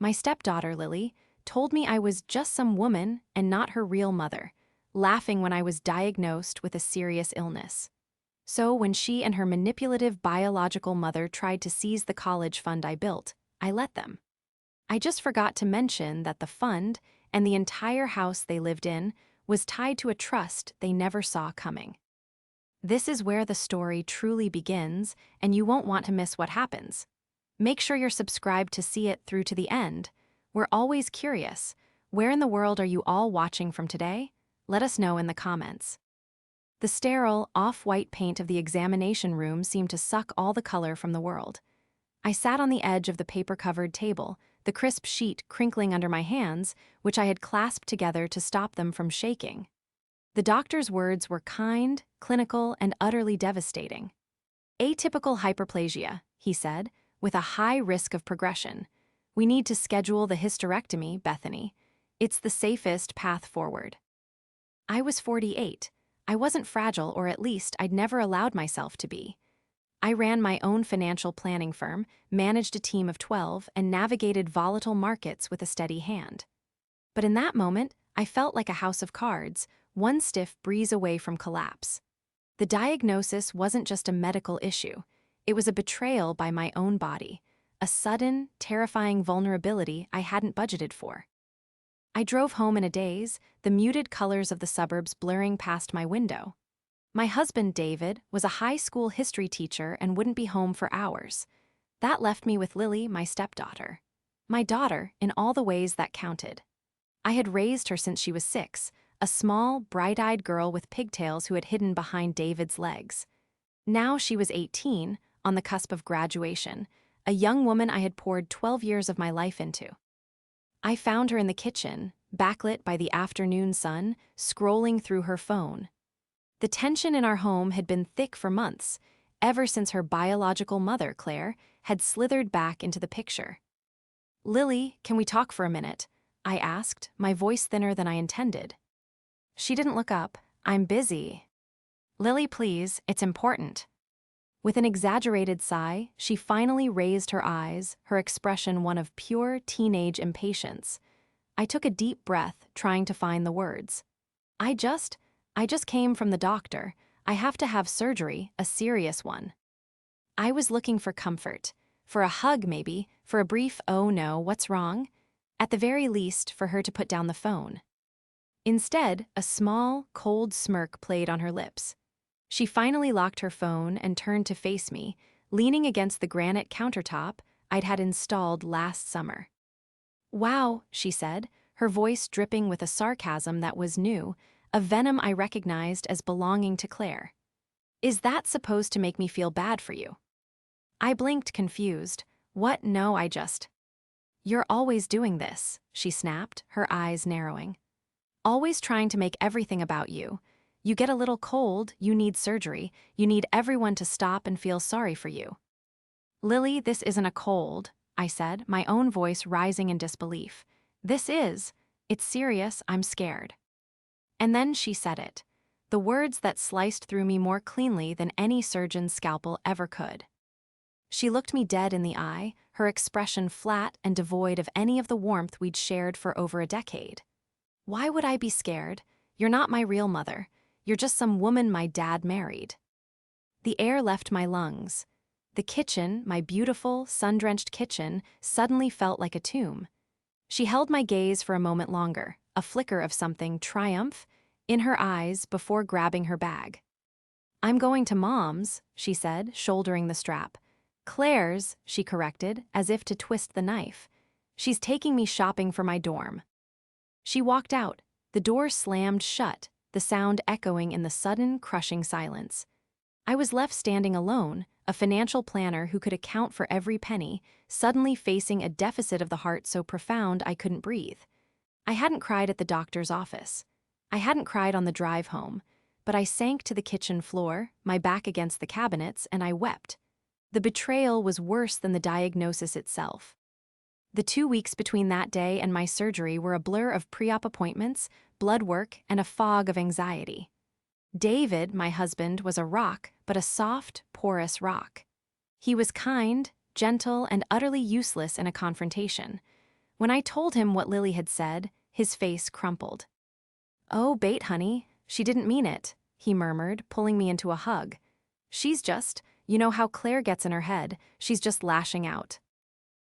My stepdaughter, Lily, told me I was just some woman and not her real mother, laughing when I was diagnosed with a serious illness. So when she and her manipulative biological mother tried to seize the college fund I built, I let them. I just forgot to mention that the fund and the entire house they lived in was tied to a trust they never saw coming. This is where the story truly begins, and you won't want to miss what happens. Make sure you're subscribed to see it through to the end. We're always curious. Where in the world are you all watching from today? Let us know in the comments. The sterile, off-white paint of the examination room seemed to suck all the color from the world. I sat on the edge of the paper-covered table, the crisp sheet crinkling under my hands, which I had clasped together to stop them from shaking. The doctor's words were kind, clinical, and utterly devastating. Atypical hyperplasia, he said, with a high risk of progression. We need to schedule the hysterectomy, Bethany. It's the safest path forward. I was 48. I wasn't fragile, or at least I'd never allowed myself to be. I ran my own financial planning firm, managed a team of 12, and navigated volatile markets with a steady hand. But in that moment, I felt like a house of cards, one stiff breeze away from collapse. The diagnosis wasn't just a medical issue. It was a betrayal by my own body, a sudden, terrifying vulnerability I hadn't budgeted for. I drove home in a daze, the muted colors of the suburbs blurring past my window. My husband, David, was a high school history teacher and wouldn't be home for hours. That left me with Lily, my stepdaughter. My daughter, in all the ways that counted. I had raised her since she was 6, a small, bright-eyed girl with pigtails who had hidden behind David's legs. Now she was 18, on the cusp of graduation, a young woman I had poured 12 years of my life into. I found her in the kitchen, backlit by the afternoon sun, scrolling through her phone. The tension in our home had been thick for months, ever since her biological mother, Claire, had slithered back into the picture. "Lily, can we talk for a minute?" I asked, my voice thinner than I intended. She didn't look up. "I'm busy." "Lily, please, it's important." With an exaggerated sigh, she finally raised her eyes, her expression one of pure teenage impatience. I took a deep breath, trying to find the words. I just came from the doctor. I have to have surgery, a serious one." I was looking for comfort. For a hug, maybe, for a brief, "Oh no, what's wrong?" At the very least, for her to put down the phone. Instead, a small, cold smirk played on her lips. She finally locked her phone and turned to face me, leaning against the granite countertop I'd had installed last summer. "Wow," she said, her voice dripping with a sarcasm that was new, a venom I recognized as belonging to Claire. "Is that supposed to make me feel bad for you?" I blinked, confused. "What? No, I just—" "You're always doing this," she snapped, her eyes narrowing. "Always trying to make everything about you. You get a little cold, you need surgery, you need everyone to stop and feel sorry for you." "Lily, this isn't a cold," I said, my own voice rising in disbelief. It's serious, I'm scared." And then she said it, the words that sliced through me more cleanly than any surgeon's scalpel ever could. She looked me dead in the eye, her expression flat and devoid of any of the warmth we'd shared for over a decade. "Why would I be scared? You're not my real mother. You're just some woman my dad married." The air left my lungs. The kitchen, my beautiful, sun-drenched kitchen, suddenly felt like a tomb. She held my gaze for a moment longer, a flicker of something, triumph, in her eyes before grabbing her bag. "I'm going to Mom's," she said, shouldering the strap. "Claire's," she corrected, as if to twist the knife. "She's taking me shopping for my dorm." She walked out. The door slammed shut, the sound echoing in the sudden, crushing silence. I was left standing alone, a financial planner who could account for every penny, suddenly facing a deficit of the heart so profound I couldn't breathe. I hadn't cried at the doctor's office. I hadn't cried on the drive home, but I sank to the kitchen floor, my back against the cabinets, and I wept. The betrayal was worse than the diagnosis itself. The 2 weeks between that day and my surgery were a blur of pre-op appointments, blood work, and a fog of anxiety. David, my husband, was a rock, but a soft, porous rock. He was kind, gentle, and utterly useless in a confrontation. When I told him what Lily had said, his face crumpled. "Oh, bait, honey. She didn't mean it," he murmured, pulling me into a hug. "She's just, you know how Claire gets in her head, she's just lashing out."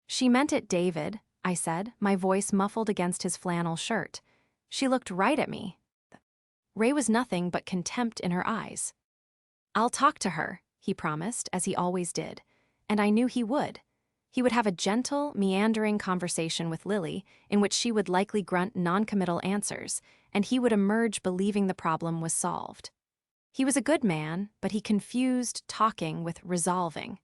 "She meant it, David," I said, my voice muffled against his flannel shirt. She looked right at me. Ray was nothing but contempt in her eyes. "I'll talk to her," he promised, as he always did. And I knew he would. He would have a gentle, meandering conversation with Lily, in which she would likely grunt noncommittal answers, and he would emerge believing the problem was solved. He was a good man, but he confused talking with resolving.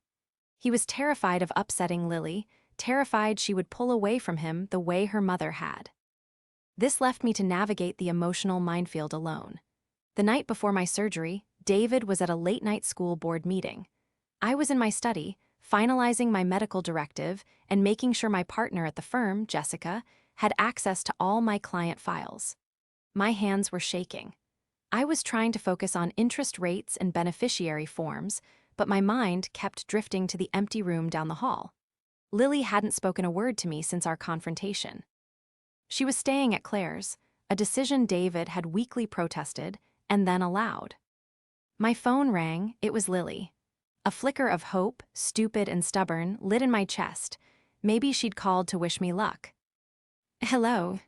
He was terrified of upsetting Lily, terrified she would pull away from him the way her mother had. This left me to navigate the emotional minefield alone. The night before my surgery, David was at a late-night school board meeting. I was in my study, finalizing my medical directive and making sure my partner at the firm, Jessica, had access to all my client files. My hands were shaking. I was trying to focus on interest rates and beneficiary forms, but my mind kept drifting to the empty room down the hall. Lily hadn't spoken a word to me since our confrontation. She was staying at Claire's, a decision David had weakly protested and then allowed. My phone rang. It was Lily. A flicker of hope, stupid and stubborn, lit in my chest. Maybe she'd called to wish me luck. "Hello."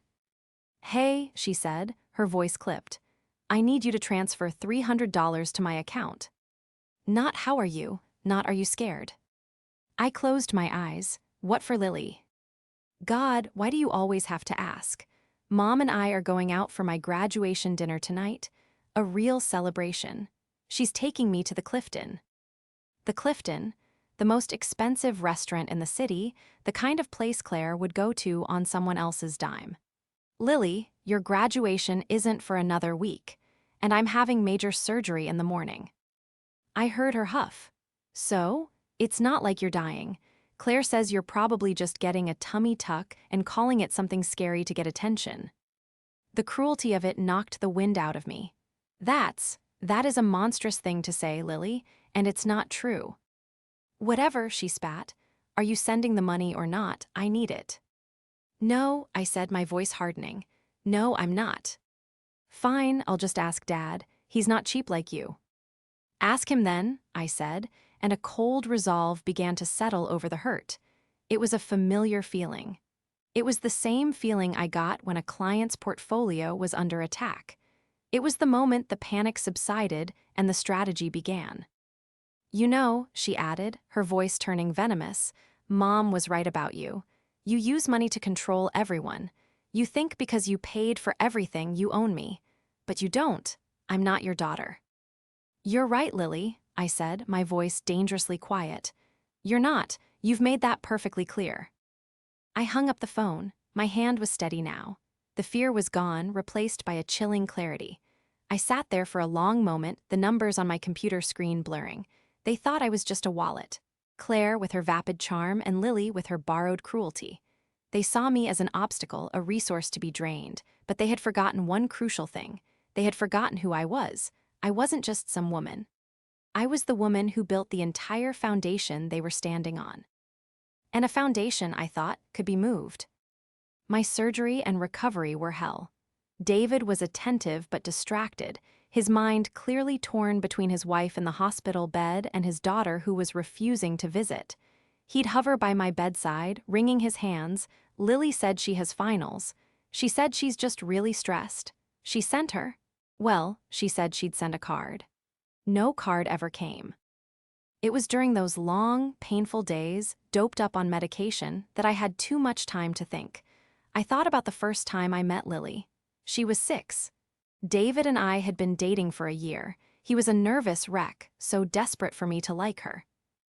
"Hey," she said, her voice clipped. "I need you to transfer $300 to my account." Not "how are you," not "are you scared." I closed my eyes. What for Lily? God, why do you always have to ask? Mom and I are going out for my graduation dinner tonight. A real celebration. She's taking me to the Clifton. The Clifton, the most expensive restaurant in the city, the kind of place Claire would go to on someone else's dime. "Lily, your graduation isn't for another week, and I'm having major surgery in the morning." I heard her huff. "So? It's not like you're dying. Claire says you're probably just getting a tummy tuck and calling it something scary to get attention." The cruelty of it knocked the wind out of me. That is a monstrous thing to say, Lily, and it's not true." "Whatever," she spat. "Are you sending the money or not? I need it." "No," I said, my voice hardening. "No, I'm not." "Fine, I'll just ask Dad. He's not cheap like you." "Ask him then," I said, and a cold resolve began to settle over the hurt. It was a familiar feeling. It was the same feeling I got when a client's portfolio was under attack. It was the moment the panic subsided and the strategy began. "You know," she added, her voice turning venomous, "Mom was right about you. You use money to control everyone. You think because you paid for everything you own me. But you don't. I'm not your daughter." "You're right, Lily," I said, my voice dangerously quiet. "You're not. You've made that perfectly clear." I hung up the phone. My hand was steady now. The fear was gone, replaced by a chilling clarity. I sat there for a long moment, the numbers on my computer screen blurring. They thought I was just a wallet. Claire with her vapid charm and Lily with her borrowed cruelty. They saw me as an obstacle, a resource to be drained, but they had forgotten one crucial thing. They had forgotten who I was. I wasn't just some woman. I was the woman who built the entire foundation they were standing on. And a foundation, I thought, could be moved. My surgery and recovery were hell. David was attentive but distracted, his mind clearly torn between his wife in the hospital bed and his daughter who was refusing to visit. He'd hover by my bedside, wringing his hands. "Lily said she has finals. She said she's just really stressed. She sent her. Well, she said she'd send a card." No card ever came. It was during those long, painful days, doped up on medication, that I had too much time to think. I thought about the first time I met Lily. She was 6. David and I had been dating for a year. He was a nervous wreck, so desperate for me to like her.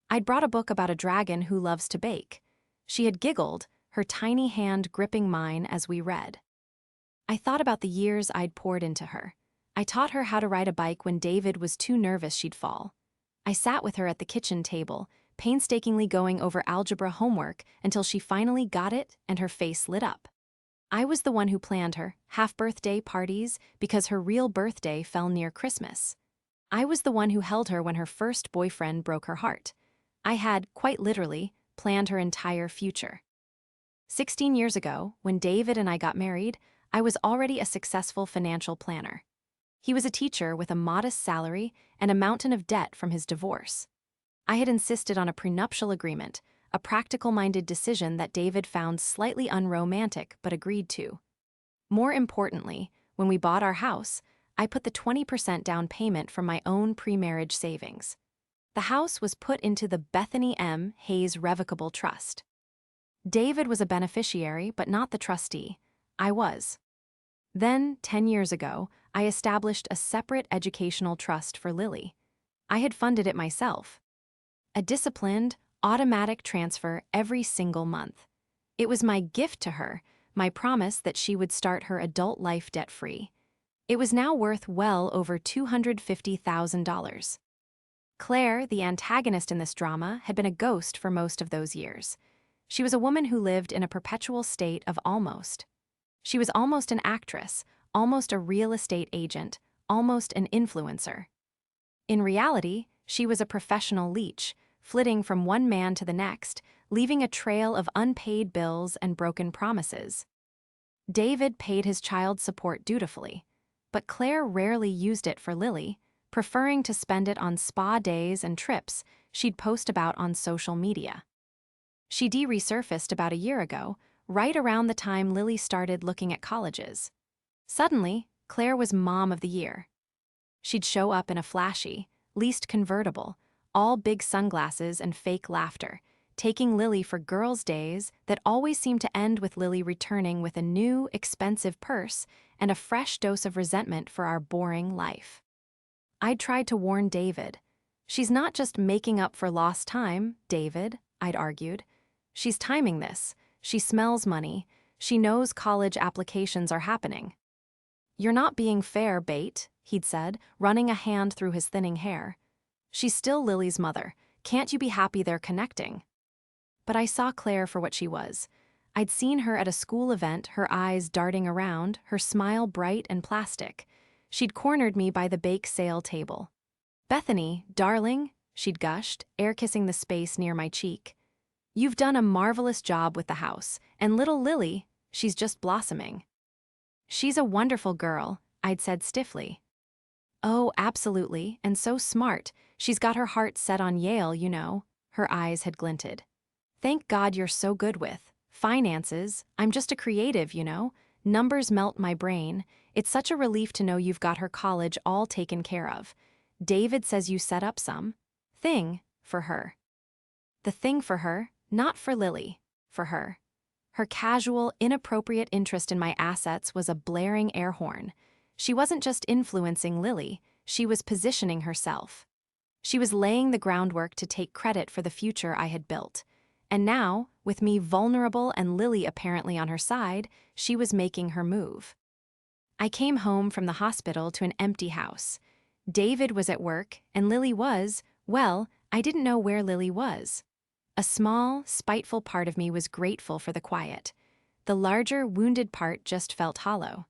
I'd brought a book about a dragon who loves to bake. She had giggled, her tiny hand gripping mine as we read. I thought about the years I'd poured into her. I taught her how to ride a bike when David was too nervous she'd fall. I sat with her at the kitchen table, painstakingly going over algebra homework until she finally got it and her face lit up. I was the one who planned her half-birthday parties because her real birthday fell near Christmas. I was the one who held her when her first boyfriend broke her heart. I had, quite literally, planned her entire future. 16 years ago, when David and I got married, I was already a successful financial planner. He was a teacher with a modest salary and a mountain of debt from his divorce. I had insisted on a prenuptial agreement, a practical-minded decision that David found slightly unromantic but agreed to. More importantly, when we bought our house, I put the 20% down payment from my own pre-marriage savings. The house was put into the Bethany M. Hayes Revocable Trust. David was a beneficiary but not the trustee. I was. Then, 10 years ago, I established a separate educational trust for Lily. I had funded it myself. A disciplined, automatic transfer every single month. It was my gift to her, my promise that she would start her adult life debt-free. It was now worth well over $250,000. Claire, the antagonist in this drama, had been a ghost for most of those years. She was a woman who lived in a perpetual state of almost. She was almost an actress, almost a real estate agent, almost an influencer. In reality, she was a professional leech, flitting from one man to the next, leaving a trail of unpaid bills and broken promises. David paid his child support dutifully, but Claire rarely used it for Lily, preferring to spend it on spa days and trips she'd post about on social media. She resurfaced about a year ago, right around the time Lily started looking at colleges. Suddenly, Claire was Mom of the Year. She'd show up in a flashy, leased convertible, all big sunglasses and fake laughter, taking Lily for girls' days that always seemed to end with Lily returning with a new, expensive purse and a fresh dose of resentment for our boring life. I'd tried to warn David. She's not just making up for lost time, David, I'd argued. She's timing this. She smells money. She knows college applications are happening. You're not being fair, Bate, he'd said, running a hand through his thinning hair. She's still Lily's mother. Can't you be happy they're connecting? But I saw Claire for what she was. I'd seen her at a school event, her eyes darting around, her smile bright and plastic. She'd cornered me by the bake sale table. Bethany, darling, she'd gushed, air-kissing the space near my cheek. You've done a marvelous job with the house, and little Lily, she's just blossoming. She's a wonderful girl, I'd said stiffly. Oh, absolutely, and so smart. She's got her heart set on Yale, you know. Her eyes had glinted. Thank God you're so good with finances. I'm just a creative, you know. Numbers melt my brain. It's such a relief to know you've got her college all taken care of. David says you set up some thing for her. The thing for her, not for Lily, for her. Her casual, inappropriate interest in my assets was a blaring air horn. She wasn't just influencing Lily, she was positioning herself. She was laying the groundwork to take credit for the future I had built. And now, with me vulnerable and Lily apparently on her side, she was making her move. I came home from the hospital to an empty house. David was at work, and Lily was, well, I didn't know where Lily was. A small, spiteful part of me was grateful for the quiet. The larger, wounded part just felt hollow.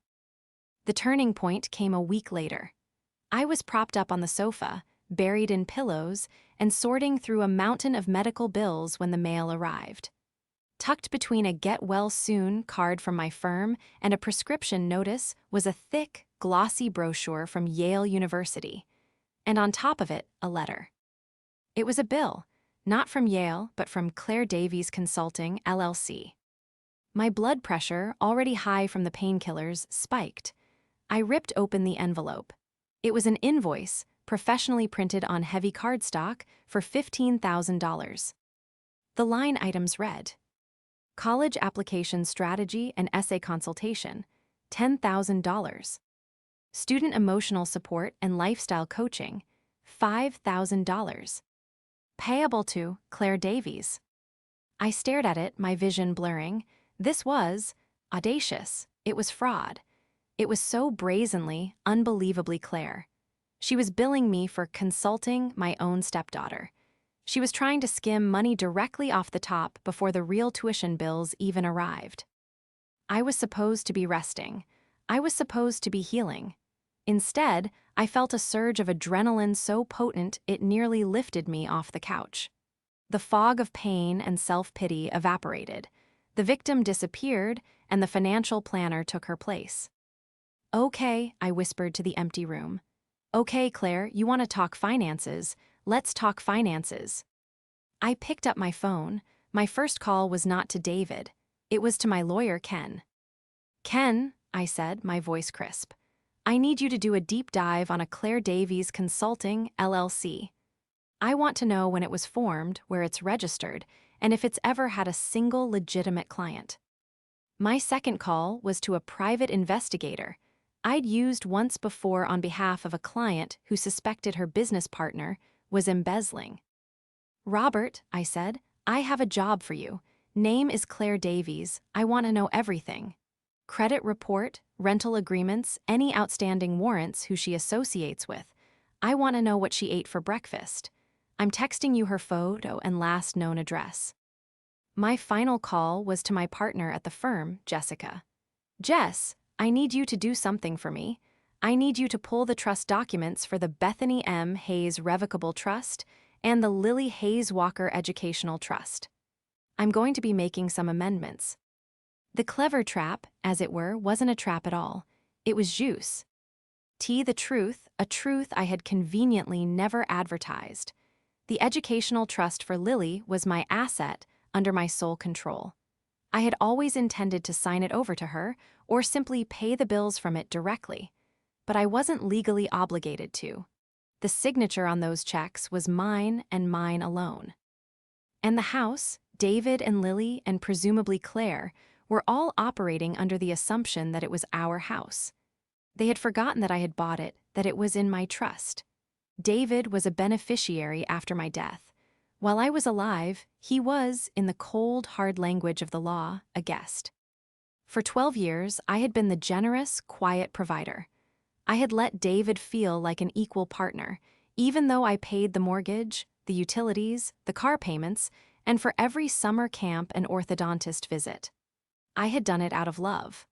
The turning point came a week later. I was propped up on the sofa, buried in pillows, and sorting through a mountain of medical bills when the mail arrived. Tucked between a get-well-soon card from my firm and a prescription notice was a thick, glossy brochure from Yale University, and on top of it, a letter. It was a bill, not from Yale, but from Claire Davies Consulting, LLC. My blood pressure, already high from the painkillers, spiked. I ripped open the envelope. It was an invoice, professionally printed on heavy cardstock, for $15,000. The line items read: College application strategy and essay consultation, $10,000. Student emotional support and lifestyle coaching, $5,000. Payable to Claire Davies. I stared at it, my vision blurring. This was audacious. It was fraud. It was so brazenly, unbelievably Claire. She was billing me for consulting my own stepdaughter. She was trying to skim money directly off the top before the real tuition bills even arrived. I was supposed to be resting. I was supposed to be healing. Instead, I felt a surge of adrenaline so potent it nearly lifted me off the couch. The fog of pain and self-pity evaporated. The victim disappeared, and the financial planner took her place. "Okay," I whispered to the empty room. "Okay, Claire, you want to talk finances. Let's talk finances." I picked up my phone. My first call was not to David. It was to my lawyer, Ken. "Ken," I said, my voice crisp, "I need you to do a deep dive on a Claire Davies Consulting, LLC. I want to know when it was formed, where it's registered, and if it's ever had a single legitimate client." My second call was to a private investigator I'd used once before on behalf of a client who suspected her business partner was embezzling. "Robert," I said, "I have a job for you. Name is Claire Davies. I want to know everything. Credit report, rental agreements, any outstanding warrants who she associates with. I want to know what she ate for breakfast. I'm texting you her photo and last known address." My final call was to my partner at the firm, Jessica. "Jess, I need you to do something for me. I need you to pull the trust documents for the Bethany M. Hayes Revocable Trust and the Lily Hayes Walker Educational Trust. I'm going to be making some amendments." The clever trap, as it were, wasn't a trap at all. It was juice. The truth, a truth I had conveniently never advertised. The educational trust for Lily was my asset under my sole control. I had always intended to sign it over to her or simply pay the bills from it directly, but I wasn't legally obligated to. The signature on those checks was mine and mine alone. And the house, David and Lily and presumably Claire, were all operating under the assumption that it was our house. They had forgotten that I had bought it, that it was in my trust. David was a beneficiary after my death. While I was alive, he was, in the cold, hard language of the law, a guest. For 12 years, I had been the generous, quiet provider. I had let David feel like an equal partner, even though I paid the mortgage, the utilities, the car payments, and for every summer camp and orthodontist visit. I had done it out of love.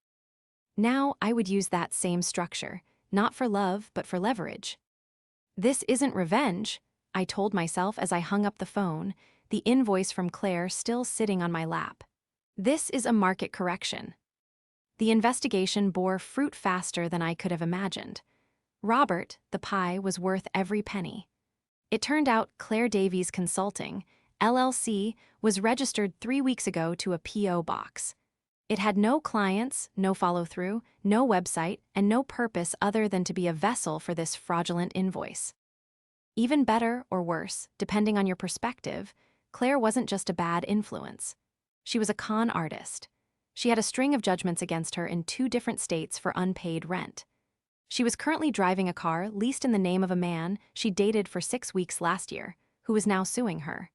Now I would use that same structure, not for love, but for leverage. "This isn't revenge," I told myself as I hung up the phone, the invoice from Claire still sitting on my lap. "This is a market correction." The investigation bore fruit faster than I could have imagined. Robert, the pie, was worth every penny. It turned out Claire Davies Consulting, LLC, was registered 3 weeks ago to a P.O. box. It had no clients, no follow-through, no website, and no purpose other than to be a vessel for this fraudulent invoice. Even better or worse, depending on your perspective, Claire wasn't just a bad influence. She was a con artist. She had a string of judgments against her in 2 different states for unpaid rent. She was currently driving a car leased in the name of a man she dated for 6 weeks last year, who was now suing her.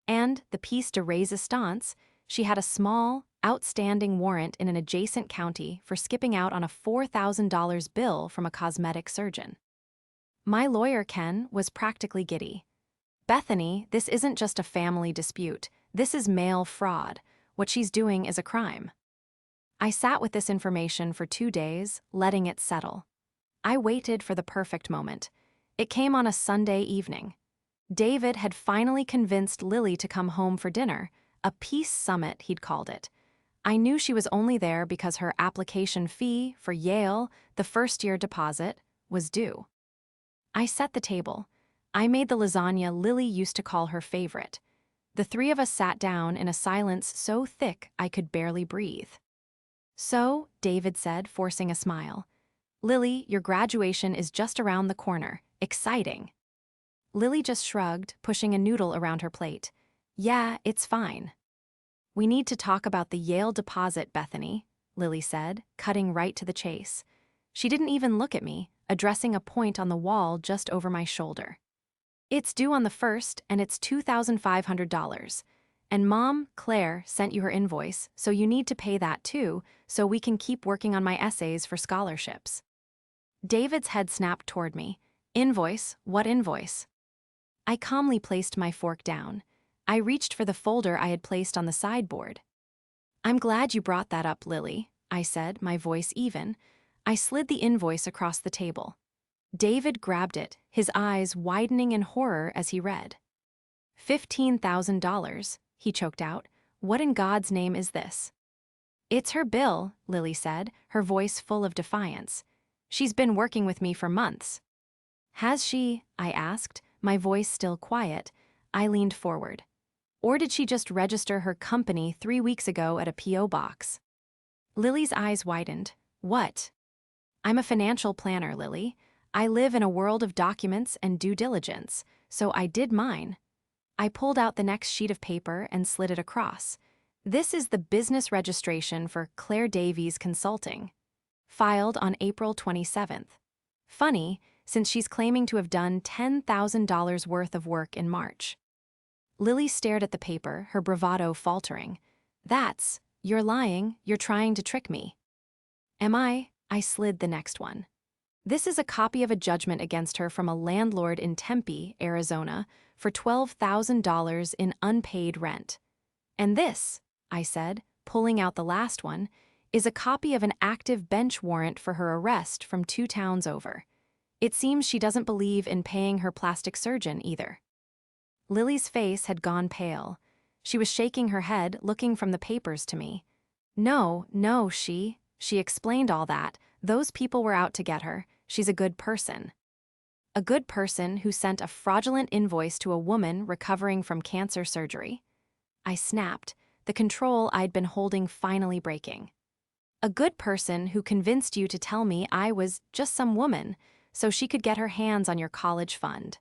And, the piece de resistance, she had a small, outstanding warrant in an adjacent county for skipping out on a $4,000 bill from a cosmetic surgeon. My lawyer, Ken, was practically giddy. "Bethany, this isn't just a family dispute. This is mail fraud. What she's doing is a crime." I sat with this information for 2 days, letting it settle. I waited for the perfect moment. It came on a Sunday evening. David had finally convinced Lily to come home for dinner, a peace summit, he'd called it. I knew she was only there because her application fee for Yale, the first-year deposit, was due. I set the table. I made the lasagna Lily used to call her favorite. The 3 of us sat down in a silence so thick I could barely breathe. "So," David said, forcing a smile, "Lily, your graduation is just around the corner. Exciting." Lily just shrugged, pushing a noodle around her plate. "Yeah, it's fine." "We need to talk about the Yale deposit, Bethany," Lily said, cutting right to the chase. She didn't even look at me, addressing a point on the wall just over my shoulder. "It's due on the 1st, and it's $2,500. And Mom, Claire, sent you her invoice, so you need to pay that too, so we can keep working on my essays for scholarships." David's head snapped toward me. "Invoice? What invoice?" I calmly placed my fork down. I reached for the folder I had placed on the sideboard. "I'm glad you brought that up, Lily," I said, my voice even. I slid the invoice across the table. David grabbed it, his eyes widening in horror as he read. $15,000, he choked out. What in God's name is this? It's her bill, Lily said, her voice full of defiance. She's been working with me for months. Has she? I asked, my voice still quiet. I leaned forward. Or did she just register her company 3 weeks ago at a P.O. box? Lily's eyes widened. What? I'm a financial planner, Lily. I live in a world of documents and due diligence, so I did mine. I pulled out the next sheet of paper and slid it across. This is the business registration for Claire Davies Consulting, filed on April 27th. Funny, since she's claiming to have done $10,000 worth of work in March. Lily stared at the paper, her bravado faltering. You're lying, you're trying to trick me. Am I? I slid the next one. This is a copy of a judgment against her from a landlord in Tempe, Arizona, for $12,000 in unpaid rent. And this, I said, pulling out the last one, is a copy of an active bench warrant for her arrest from 2 towns over. It seems she doesn't believe in paying her plastic surgeon either. Lily's face had gone pale. She was shaking her head, looking from the papers to me. No, she explained all that. Those people were out to get her. She's a good person. A good person who sent a fraudulent invoice to a woman recovering from cancer surgery. I snapped, the control I'd been holding finally breaking. A good person who convinced you to tell me I was just some woman so she could get her hands on your college fund.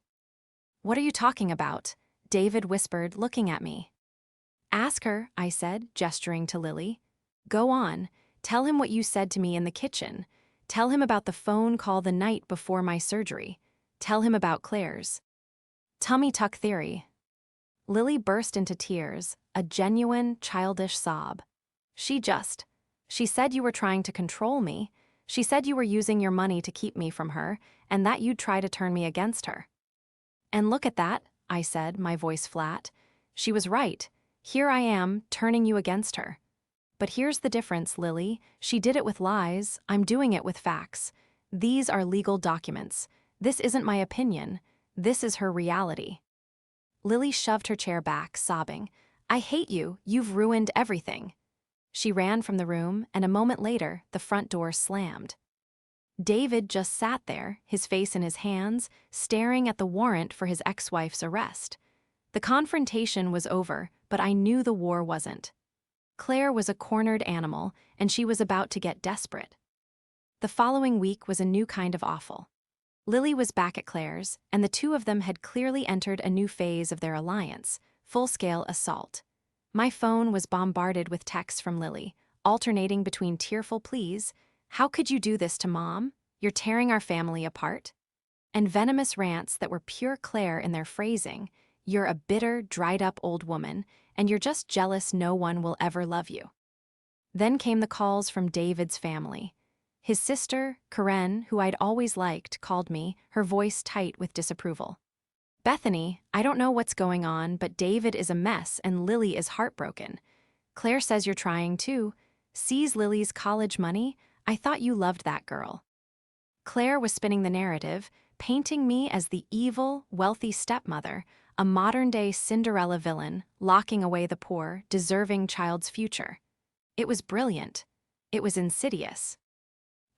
What are you talking about? David whispered, looking at me. Ask her, I said, gesturing to Lily. Go on, tell him what you said to me in the kitchen. Tell him about the phone call the night before my surgery. Tell him about Claire's tummy tuck theory. Lily burst into tears, a genuine, childish sob. She said you were trying to control me. She said you were using your money to keep me from her, and that you'd try to turn me against her. And look at that, I said, my voice flat. She was right. Here I am, turning you against her. But here's the difference, Lily. She did it with lies. I'm doing it with facts. These are legal documents. This isn't my opinion. This is her reality. Lily shoved her chair back, sobbing. I hate you. You've ruined everything. She ran from the room, and a moment later, the front door slammed. David just sat there, his face in his hands, staring at the warrant for his ex-wife's arrest. The confrontation was over, but I knew the war wasn't. Claire was a cornered animal, and she was about to get desperate. The following week was a new kind of awful. Lily was back at Claire's, and the two of them had clearly entered a new phase of their alliance, full-scale assault. My phone was bombarded with texts from Lily, alternating between tearful pleas, "How could you do this to Mom? You're tearing our family apart," and venomous rants that were pure Claire in their phrasing, "You're a bitter, dried-up old woman, and you're just jealous no one will ever love you." Then came the calls from David's family. His sister, Karen, who I'd always liked, called me, her voice tight with disapproval. "Bethany, I don't know what's going on, but David is a mess and Lily is heartbroken. Claire says you're trying too. Seize Lily's college money? I thought you loved that girl." Claire was spinning the narrative, painting me as the evil, wealthy stepmother, a modern-day Cinderella villain, locking away the poor, deserving child's future. It was brilliant. It was insidious.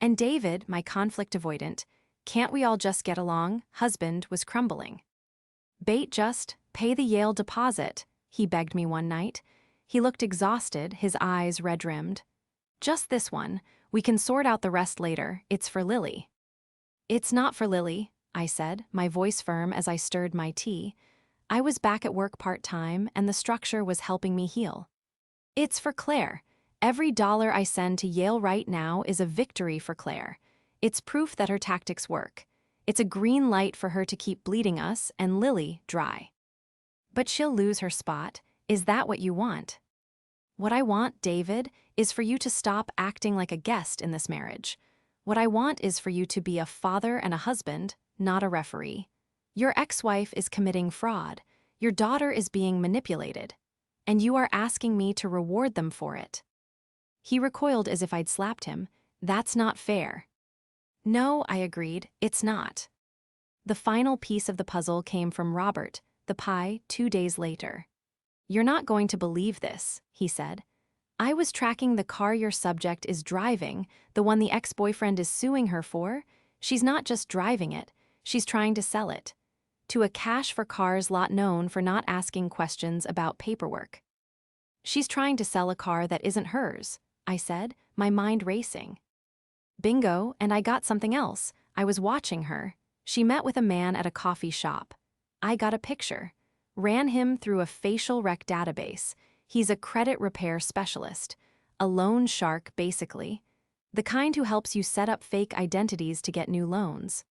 And David, my conflict avoidant, can't we all just get along, husband, was crumbling. "Bait just, pay the Yale deposit," he begged me one night. He looked exhausted, his eyes red-rimmed. "Just this one. We can sort out the rest later. It's for Lily." "It's not for Lily," I said, my voice firm as I stirred my tea. I was back at work part-time, and the structure was helping me heal. "It's for Claire. Every dollar I send to Yale right now is a victory for Claire. It's proof that her tactics work. It's a green light for her to keep bleeding us and Lily dry." "But she'll lose her spot. Is that what you want?" "What I want, David, is for you to stop acting like a guest in this marriage. What I want is for you to be a father and a husband, not a referee. Your ex-wife is committing fraud. Your daughter is being manipulated. And you are asking me to reward them for it." He recoiled as if I'd slapped him. "That's not fair." "No," I agreed, "it's not." The final piece of the puzzle came from Robert, the pie, 2 days later. "You're not going to believe this," he said. "I was tracking the car your subject is driving, the one the ex-boyfriend is suing her for. She's not just driving it, she's trying to sell it. To a cash for cars lot known for not asking questions about paperwork. She's trying to sell a car that isn't hers," I said, my mind racing. "Bingo, and I got something else. I was watching her. She met with a man at a coffee shop. I got a picture. Ran him through a facial rec database. He's a credit repair specialist. A loan shark, basically. The kind who helps you set up fake identities to get new loans."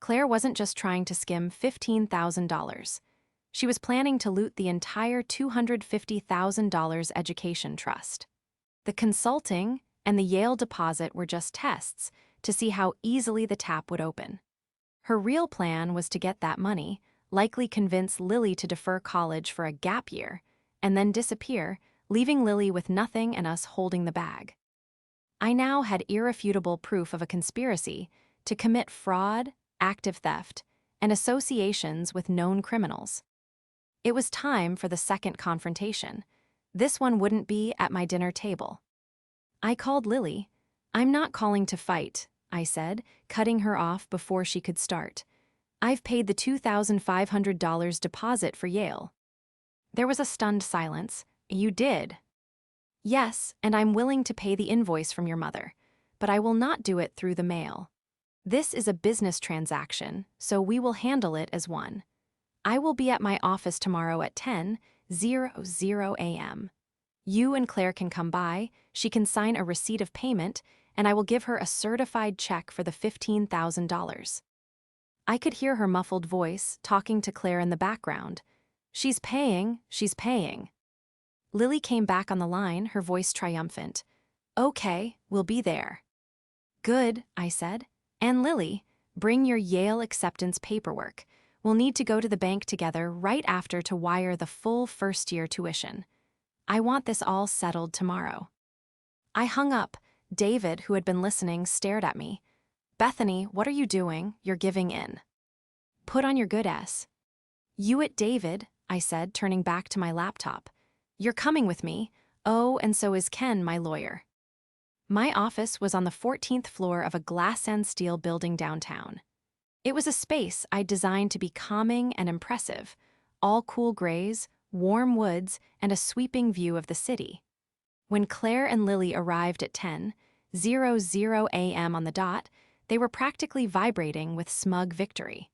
Claire wasn't just trying to skim $15,000. She was planning to loot the entire $250,000 education trust. The consulting and the Yale deposit were just tests to see how easily the tap would open. Her real plan was to get that money, likely convince Lily to defer college for a gap year, and then disappear, leaving Lily with nothing and us holding the bag. I now had irrefutable proof of a conspiracy to commit fraud, active theft, and associations with known criminals. It was time for the second confrontation. This one wouldn't be at my dinner table. I called Lily. "I'm not calling to fight," I said, cutting her off before she could start. "I've paid the $2,500 deposit for Yale." There was a stunned silence. "You did?" "Yes, and I'm willing to pay the invoice from your mother, but I will not do it through the mail. This is a business transaction, so we will handle it as one. I will be at my office tomorrow at 10:00 a.m. You and Claire can come by, she can sign a receipt of payment, and I will give her a certified check for the $15,000. I could hear her muffled voice talking to Claire in the background. She's paying. Lily came back on the line, her voice triumphant. "Okay, we'll be there." "Good," I said. "And Lily, bring your Yale acceptance paperwork. We'll need to go to the bank together right after to wire the full first-year tuition. I want this all settled tomorrow." I hung up. David, who had been listening, stared at me. "Bethany, what are you doing? You're giving in. Put on your good S." "You it, David," I said, turning back to my laptop. "You're coming with me. Oh, and so is Ken, my lawyer." My office was on the 14th floor of a glass and steel building downtown. It was a space I'd designed to be calming and impressive, all cool grays, warm woods, and a sweeping view of the city. When Claire and Lily arrived at 10:00 a.m. on the dot, they were practically vibrating with smug victory.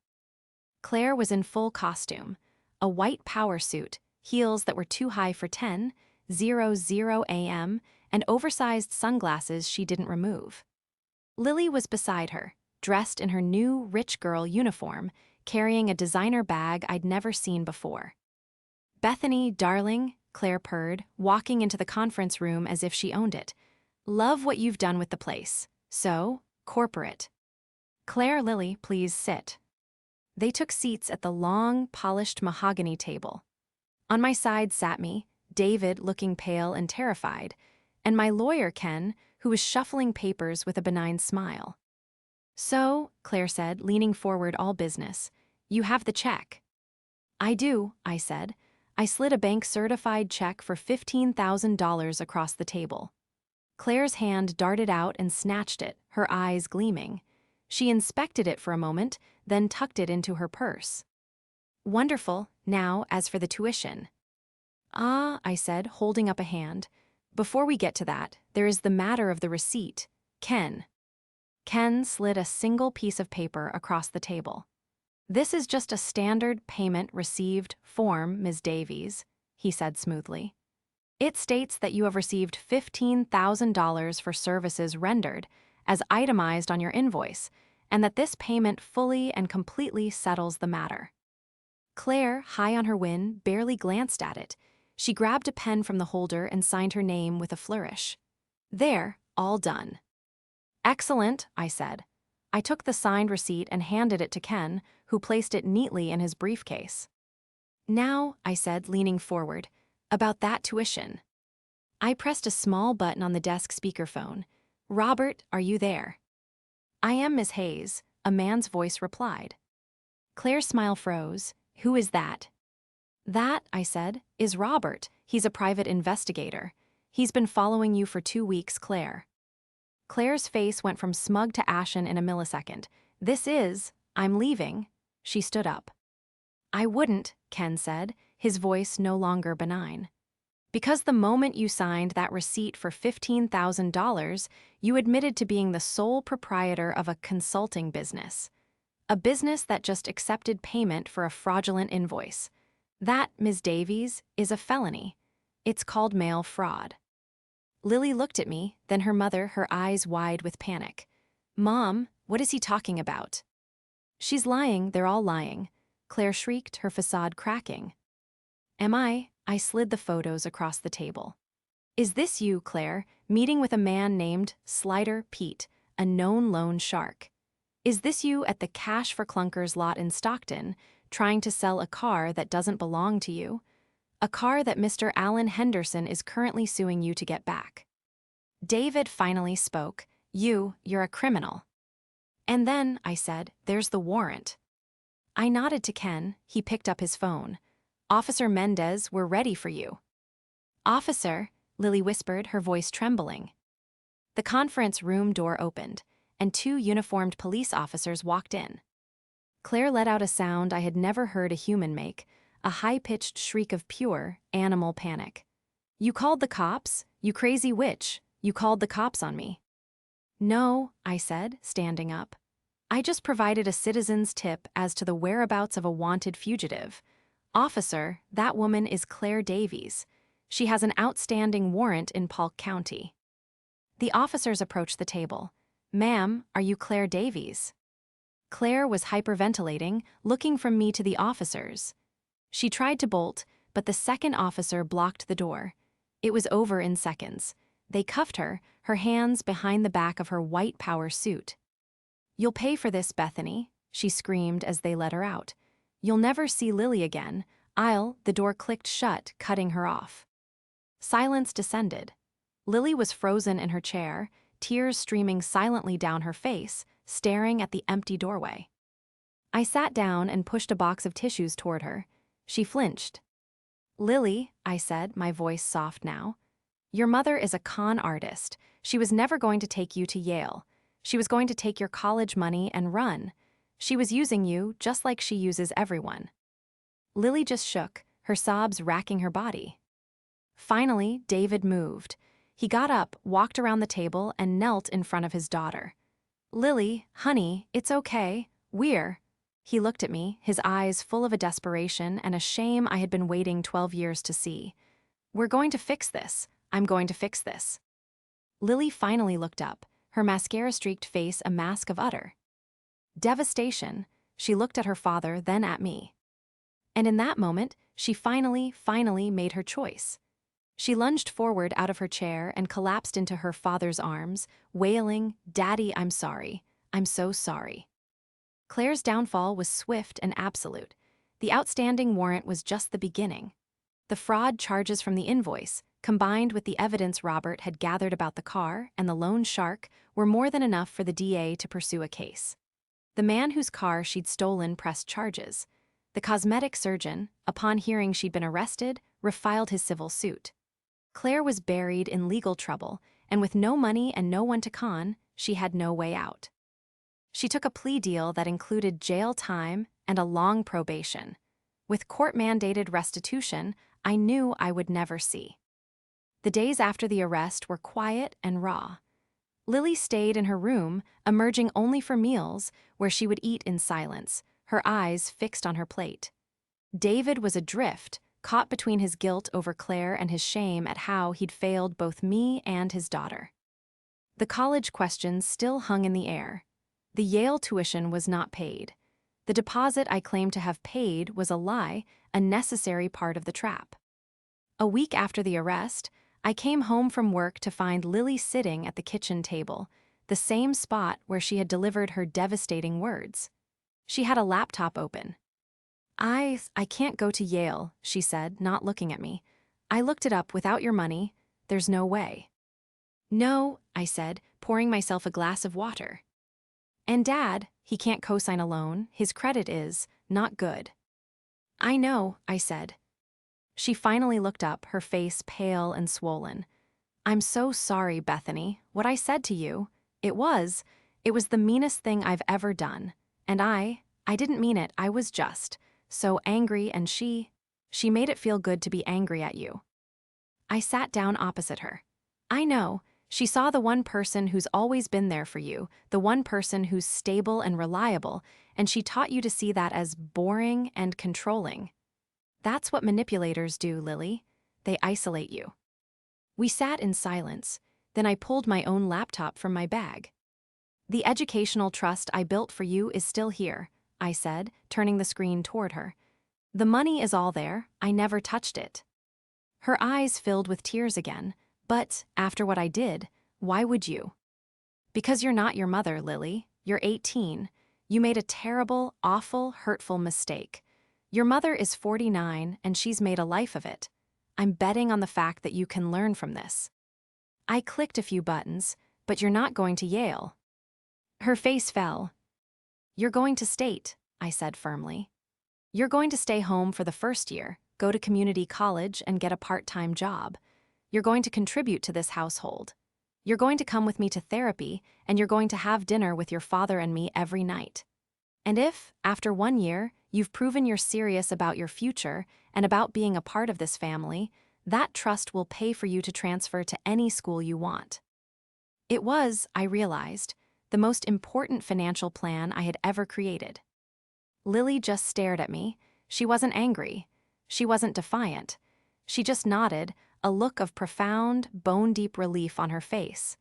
Claire was in full costume, a white power suit, heels that were too high for 10:00 a.m., and oversized sunglasses she didn't remove. Lily was beside her, dressed in her new rich girl uniform, carrying a designer bag I'd never seen before. "Bethany, darling," Claire purred, walking into the conference room as if she owned it. "Love what you've done with the place. So, corporate." "Claire, Lily, please sit." They took seats at the long, polished mahogany table. On my side sat me, David looking pale and terrified, and my lawyer, Ken, who was shuffling papers with a benign smile. "So," Claire said, leaning forward all business, "you have the check." "I do," I said. I slid a bank-certified check for $15,000 across the table. Claire's hand darted out and snatched it, her eyes gleaming. She inspected it for a moment, then tucked it into her purse. "Wonderful. Now, as for the tuition." "Ah," I said, holding up a hand. "Before we get to that, there is the matter of the receipt. Ken." Ken slid a single piece of paper across the table. "This is just a standard payment received form, Ms. Davies," he said smoothly. "It states that you have received $15,000 for services rendered, as itemized on your invoice, and that this payment fully and completely settles the matter." Claire, high on her win, barely glanced at it. She grabbed a pen from the holder and signed her name with a flourish. "There, all done." "Excellent," I said. I took the signed receipt and handed it to Ken, who placed it neatly in his briefcase. "Now," I said, leaning forward, "about that tuition." I pressed a small button on the desk speakerphone. "Robert, are you there?" "I am, Miss Hayes," a man's voice replied. Claire's smile froze. "Who is that?" That, I said, is Robert. He's a private investigator. He's been following you for 2 weeks, Claire. Claire's face went from smug to ashen in a millisecond. I'm leaving. She stood up. I wouldn't, Ken said, his voice no longer benign. Because the moment you signed that receipt for $15,000, you admitted to being the sole proprietor of a consulting business. A business that just accepted payment for a fraudulent invoice. That, Ms. Davies, is a felony. It's called mail fraud. Lily looked at me, then her mother, her eyes wide with panic. Mom, what is he talking about? She's lying, they're all lying. Claire shrieked, her facade cracking. Am I? I slid the photos across the table. Is this you, Claire, meeting with a man named Slider Pete, a known loan shark? Is this you at the Cash for Clunkers lot in Stockton, trying to sell a car that doesn't belong to you? A car that Mr. Alan Henderson is currently suing you to get back. David finally spoke. You're a criminal. And then, I said, there's the warrant. I nodded to Ken. He picked up his phone. Officer Mendez, we're ready for you. Officer, Lily whispered, her voice trembling. The conference room door opened, and 2 uniformed police officers walked in. Claire let out a sound I had never heard a human make, a high-pitched shriek of pure, animal panic. You called the cops? You crazy witch. You called the cops on me. No, I said, standing up. I just provided a citizen's tip as to the whereabouts of a wanted fugitive. Officer, that woman is Claire Davies. She has an outstanding warrant in Polk County. The officers approached the table. Ma'am, are you Claire Davies? Claire was hyperventilating, looking from me to the officers. She tried to bolt, but the second officer blocked the door. It was over in seconds. They cuffed her, her hands behind the back of her white power suit. You'll pay for this, Bethany, she screamed as they let her out. You'll never see Lily again. The door clicked shut, cutting her off. Silence descended. Lily was frozen in her chair, tears streaming silently down her face, staring at the empty doorway. I sat down and pushed a box of tissues toward her. She flinched. Lily, I said, my voice soft now. Your mother is a con artist. She was never going to take you to Yale. She was going to take your college money and run. She was using you just like she uses everyone. Lily just shook, her sobs racking her body. Finally, David moved. He got up, walked around the table, and knelt in front of his daughter. Lily, honey, it's okay. He looked at me, his eyes full of a desperation and a shame I had been waiting 12 years to see. We're going to fix this. I'm going to fix this. Lily finally looked up, her mascara-streaked face a mask of utter devastation. She looked at her father, then at me. And in that moment, she finally made her choice. She lunged forward out of her chair and collapsed into her father's arms, wailing, Daddy, I'm sorry. I'm so sorry. Claire's downfall was swift and absolute. The outstanding warrant was just the beginning. The fraud charges from the invoice, combined with the evidence Robert had gathered about the car and the loan shark, were more than enough for the DA to pursue a case. The man whose car she'd stolen pressed charges. The cosmetic surgeon, upon hearing she'd been arrested, refiled his civil suit. Claire was buried in legal trouble, and with no money and no one to con, she had no way out. She took a plea deal that included jail time and a long probation. With court-mandated restitution, I knew I would never see. The days after the arrest were quiet and raw. Lily stayed in her room, emerging only for meals, where she would eat in silence, her eyes fixed on her plate. David was adrift, caught between his guilt over Claire and his shame at how he'd failed both me and his daughter. The college questions still hung in the air. The Yale tuition was not paid. The deposit I claimed to have paid was a lie, a necessary part of the trap. A week after the arrest, I came home from work to find Lily sitting at the kitchen table, the same spot where she had delivered her devastating words. She had a laptop open. I can't go to Yale, she said, not looking at me. I looked it up without your money. There's no way. No, I said, pouring myself a glass of water. And Dad, he can't co-sign a loan. His credit is not good. I know, I said. She finally looked up, her face pale and swollen. I'm so sorry, Bethany. What I said to you, it was, it was the meanest thing I've ever done. And I didn't mean it. I was just so angry, and she made it feel good to be angry at you. I sat down opposite her. I know, she saw the one person who's always been there for you, the one person who's stable and reliable, and she taught you to see that as boring and controlling. That's what manipulators do, Lily. They isolate you. We sat in silence, then I pulled my own laptop from my bag. The educational trust I built for you is still here, I said, turning the screen toward her. The money is all there, I never touched it. Her eyes filled with tears again, but, after what I did, why would you? Because you're not your mother, Lily. You're 18. You made a terrible, awful, hurtful mistake. Your mother is 49, and she's made a life of it. I'm betting on the fact that you can learn from this. I clicked a few buttons, but you're not going to Yale. Her face fell. You're going to State, I said firmly. You're going to stay home for the first year, go to community college, and get a part-time job. You're going to contribute to this household. You're going to come with me to therapy, and you're going to have dinner with your father and me every night. And if, after 1 year, you've proven you're serious about your future and about being a part of this family, that trust will pay for you to transfer to any school you want. It was, I realized, the most important financial plan I had ever created. Lily just stared at me. She wasn't angry. She wasn't defiant. She just nodded, a look of profound, bone-deep relief on her face.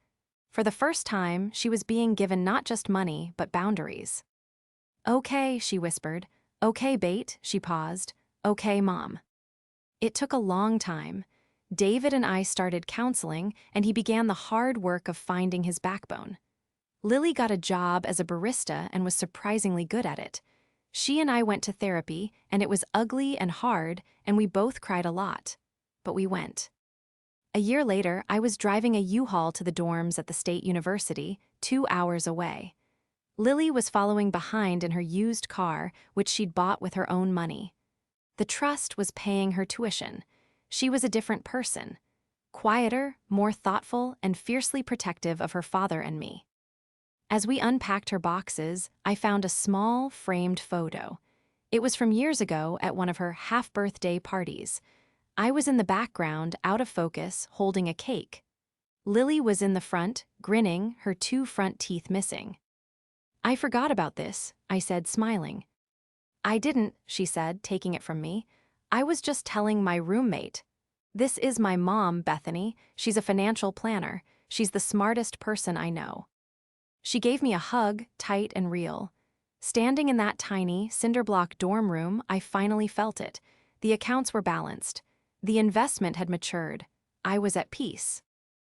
For the first time, she was being given not just money, but boundaries. Okay, she whispered. Okay, Bate, she paused. Okay, Mom. It took a long time. David and I started counseling, and he began the hard work of finding his backbone. Lily got a job as a barista and was surprisingly good at it. She and I went to therapy, and it was ugly and hard, and we both cried a lot. But we went. A year later, I was driving a U-Haul to the dorms at the State University, 2 hours away. Lily was following behind in her used car, which she'd bought with her own money. The trust was paying her tuition. She was a different person. Quieter, more thoughtful, and fiercely protective of her father and me. As we unpacked her boxes, I found a small, framed photo. It was from years ago at one of her half-birthday parties. I was in the background, out of focus, holding a cake. Lily was in the front, grinning, her 2 front teeth missing. I forgot about this, I said, smiling. I didn't, she said, taking it from me. I was just telling my roommate. This is my mom, Bethany. She's a financial planner. She's the smartest person I know. She gave me a hug, tight and real. Standing in that tiny, cinder-block dorm room, I finally felt it. The accounts were balanced. The investment had matured. I was at peace.